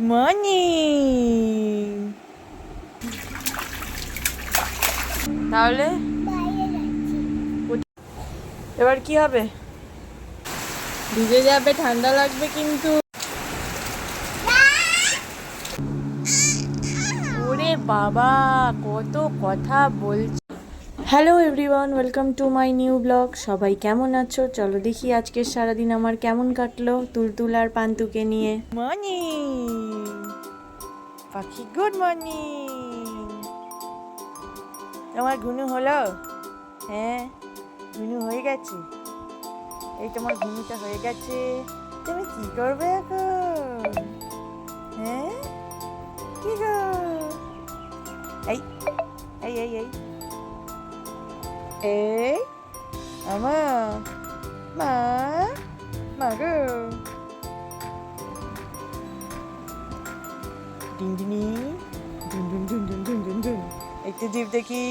Morning. তাহলে এবার কি হবে? ভিজে যাবে, ঠান্ডা লাগবে কিন্তু। ওরে বাবা, কত কথা বলছি। Hello everyone, welcome to my new blog. সবাই কেমন আছো? চলো দেখি আজকের সারাদিন আমার কেমন কাটলো তুলতুল আর পান্তুকে নিয়ে। মর্নিং পাখি, গুড মর্নিং। তোমার ঘুনু হলো? হ্যাঁ, ঘুনু হয়ে গেছে। এই তোমার ঘুনুটা হয়ে গেছে। তুমি কি করবে এখন? হ্যাঁ, কি গো? এই এই এই এই এই আমা, মা, মা গো। ডিংডিনি, ডুন ডুন ডুন ডুন ডুন ডুন ডুন। একটা জিভ দেখি,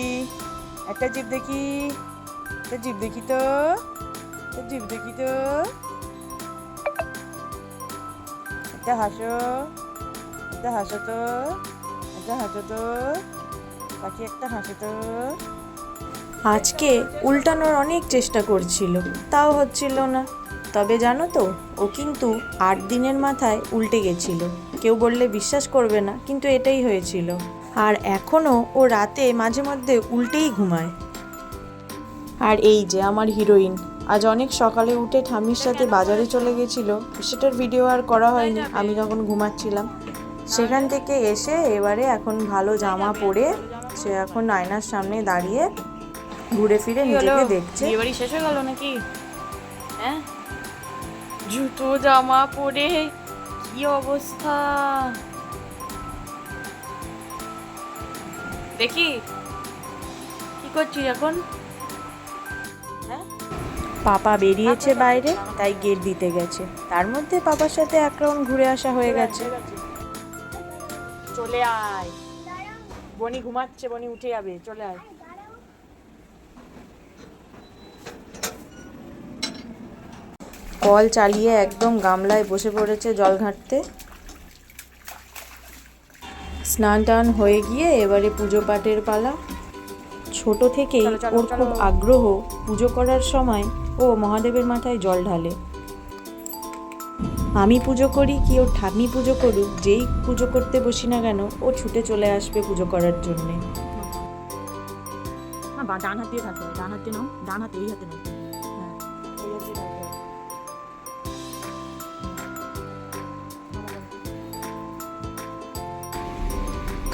একটা জিভ দেখি, একটা জিভ দেখি তো, একটা জিভ দেখি তো। একটা হাসো, একটা হাসো তো, একটা হাসো তো, পাখি একটা হাসো তো। আজকে উল্টানোর অনেক চেষ্টা করছিল, তাও হচ্ছিল না। তবে জানো তো, ও কিন্তু 8 দিনের মাথায় উল্টে গেছিল। কেউ বললে বিশ্বাস করবে না, কিন্তু এটাই হয়েছিল। আর এখনও ও রাতে মাঝে মধ্যে উল্টেই ঘুমায়। আর এই যে আমার হিরোইন, আজ অনেক সকালে উঠে ঠাম্মির সাথে বাজারে চলে গেছিল। সেটার ভিডিও আর করা হয়নি, আমি যখন ঘুমাচ্ছিলাম। সেখান থেকে এসে এবারে এখন ভালো জামা পরে সে এখন আয়নার সামনে দাঁড়িয়ে ঘুরে ফিরে নিজেকে দেখছে। বিয়েবাড়ি শেষ হয়ে গেল নাকি? হ্যাঁ, জুতো জামা পরে কি অবস্থা দেখি। কি করছিস এখন? হ্যাঁ, পাপা বেরিয়েছে বাইরে, তাই গেট দিতে গেছে। তার মধ্যে পাপার সাথে এক রাউন্ড ঘুরে আসা হয়ে গেছে। চলে আয়, বনি ঘুমাচ্ছে, বনি উঠে যাবে, চলে আয়। কল চালিয়ে একদম গামলায় বসে পড়েছে জল ঘাঁটতে। স্নান টান হয়ে গিয়ে এবারে পুজো পাঠের পালা। ছোট থেকেই ওর খুব আগ্রহ, পুজো করার সময় ও মহাদেবের মাথায় জল ঢালে। আমি পুজো করি কি ওর ঠাম্মি পুজো করুক, যেই পুজো করতে বসি না কেন ও ছুটে চলে আসবে পুজো করার জন্যে। ডান হাত দিয়ে থাকতে হবে, ডান হাত দিয়ে নাও, ডান হাতে, এই হাতে নাও। হ্যাঁ, এই হাতে থাকতে হবে।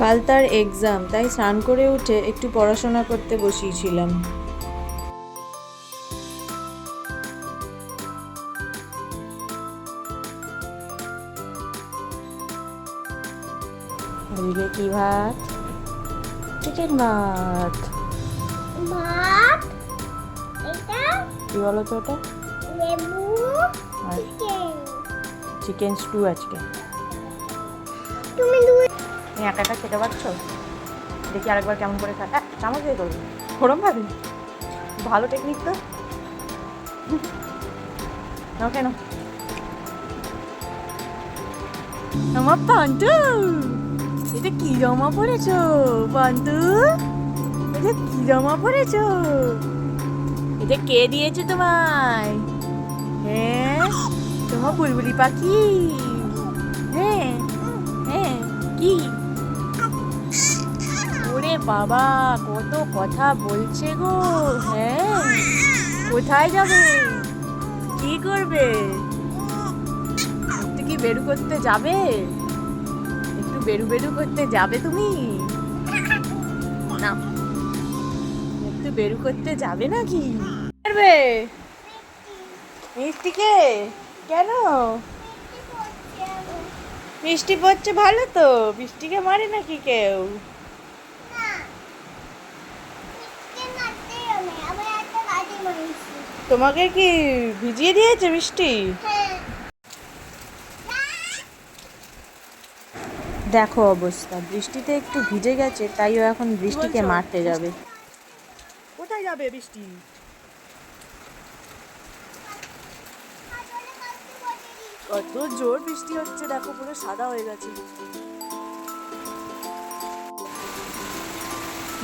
কাল তার এক্সাম, তাই স্নান করে উঠে একটু পড়াশোনা করতে বসিয়েছিলাম। এদিকে কি ভাত? চিকেন ভাত। ভাত, এটা কি বলো তো ওটা? লেবু, আর চিকেন। চিকেন স্টু আজকে। তুমি দুই তুমি একা একা খেতে পারছো? দেখি আরেকবার কেমন করে খা। চামচ দিয়ে করবে ওরম ভাবে? ভালো টেকনিক তো। নাও কেন আমার পান্টু, এটা কি জামা পরেছো পান্টু? এটা কি জামা পরেছো? এটা কে দিয়েছে তোমায়? হ্যাঁ, তোমার বুলবুলি পাখি? হ্যাঁ হ্যাঁ, কি? ওরে বাবা, কত কথা বলছে গো। হ্যাঁ, কোথায় যাবে? কি করবে? একটু কি বেরু করতে যাবে? একটু বেরু বেরু করতে যাবে তুমি? না, একটু বেরু করতে যাবে নাকি? করবে মিষ্টিকে? কেন? বৃষ্টি পড়ছে ভালো তো, বৃষ্টিকে মারে নাকি কেউ? তোমাকে কি ভিজিয়ে দিয়েছে বৃষ্টি? দেখো অবস্থা, বৃষ্টিতে একটু ভিজে গেছে, তাই ও এখন বৃষ্টিকে মারতে যাবে। কোথায় যাবে বৃষ্টি? কত জোর বৃষ্টি হচ্ছে, দেখো পুরো সাদা হয়ে গেছে।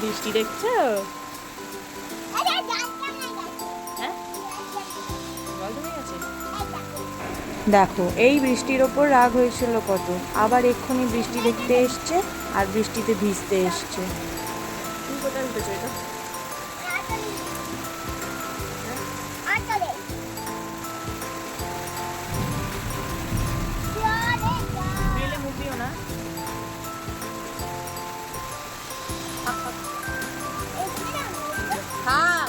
বৃষ্টি দেখছো? হ্যাঁ, জল জমে গেছে। দেখো এই বৃষ্টির ওপর রাগ হয়েছিল কত, আবার এক্ষুনি বৃষ্টি দেখতে এসছে আর বৃষ্টিতে ভিজতে এসছে। তুমি কোথায় উঠেছো এটা? গ্রিলে মুখ দিও না। থাম।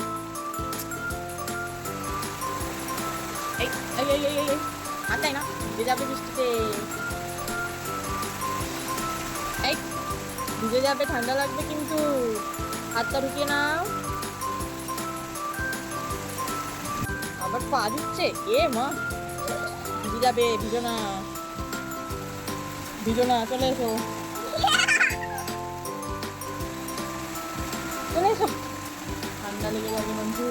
এই এই এই এই এই হাত দেয় না, ভিজে যাবে বৃষ্টিতে। এই ভিজে যাবে, ঠান্ডা লাগবে কিন্তু। হাতটা ঢুকিয়ে নাও। আবার পা দিচ্ছে, এ মা ভিজে যাবে। ভিজো না, ভিজো না, চলে এসো, চলে এসো। ঠান্ডা লেগে যাবে বন্ধু,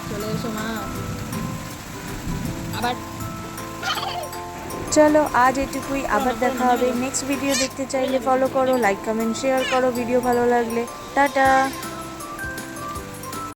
চলে এসো মা। আবার চলো আজ এটুকুই, আবার দেখা হবে। নেক্সট ভিডিও দেখতে চাইলে ফলো করো, লাইক কমেন্ট শেয়ার করো ভিডিও ভালো লাগলে। টাটা।